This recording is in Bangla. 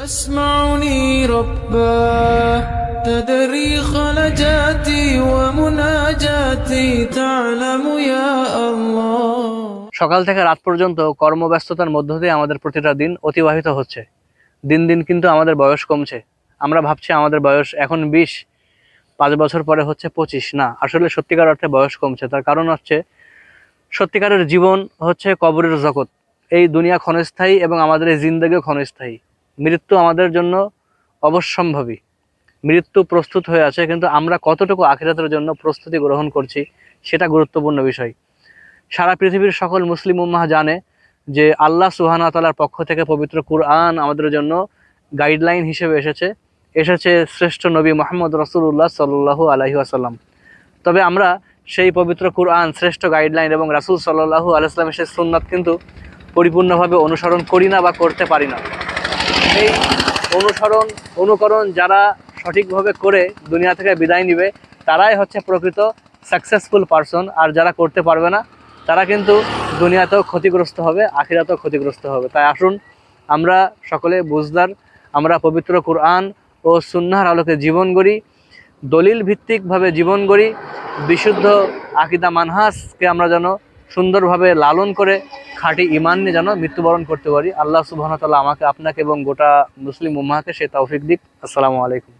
تسمعني رباه تدري خلجاتي ومناجاتي تعلم يا الله। সকাল থেকে রাত পর্যন্ত কর্মব্যস্ততার মধ্য দিয়ে আমাদের প্রতিটা দিন অতিবাহিত হচ্ছে। দিন দিন কিন্তু আমাদের বয়স কমছে। আমরা ভাবছি আমাদের বয়স এখন 20, 5 বছর পরে হচ্ছে 25। না, আসলে সত্যিকার অর্থে বয়স কমছে। তার কারণ হচ্ছে সত্যিকারের জীবন হচ্ছে কবরের জগৎ। এই দুনিয়া ক্ষণস্থায়ী এবং আমাদের এই জিন্দেগিও ক্ষণস্থায়ী। মৃত্যু আমাদের জন্য অবশ্যম্ভাবী। মৃত্যু প্রস্তুত হয়ে আছে, কিন্তু আমরা কতটুকু আখিরাতের জন্য প্রস্তুতি গ্রহণ করছি সেটা গুরুত্বপূর্ণ বিষয়। সারা পৃথিবীর সকল মুসলিম উম্মাহ জানে যে আল্লাহ সুবহানাহু ওয়া তাআলার পক্ষ থেকে পবিত্র কুরআন আমাদের জন্য গাইডলাইন হিসেবে এসেছে শ্রেষ্ঠ নবী মুহাম্মদ রাসূলুল্লাহ সাল্লাল্লাহু আলাইহি ওয়াসাল্লাম। তবে আমরা সেই পবিত্র কুরআন, শ্রেষ্ঠ গাইডলাইন এবং রাসূল সাল্লাল্লাহু আলাইহি ওয়াসাল্লামের সেই সুন্নাত কিন্তু পরিপূর্ণভাবে অনুসরণ করি না বা করতে পারি না। এই অনুকরণ যারা সঠিকভাবে করে দুনিয়া থেকে বিদায় নিবে তারাই হচ্ছে প্রকৃত সাকসেসফুল পারসন। আর যারা করতে পারবে না তারা কিন্তু দুনিয়াতেও ক্ষতিগ্রস্ত হবে, আখিরাতেও ক্ষতিগ্রস্ত হবে। তাই আসুন আমরা সকলে বুঝদার, আমরা পবিত্র কুরআন ও সুন্নাহর আলোকে জীবন গড়ি, দলিল ভিত্তিকভাবে জীবন গড়ি, বিশুদ্ধ আকীদা মানহাজকে আমরা যেন সুন্দরভাবে লালন করে খাঁটি ঈমান নিয়ে যেন মৃত্যুবরণ করতে পারি। আল্লাহ সুবহানাহু ওয়া তাআলা আমাকে, আপনাকে এবং গোটা মুসলিম উম্মাহকে সে তৌফিক দিক। আসসালামু আলাইকুম।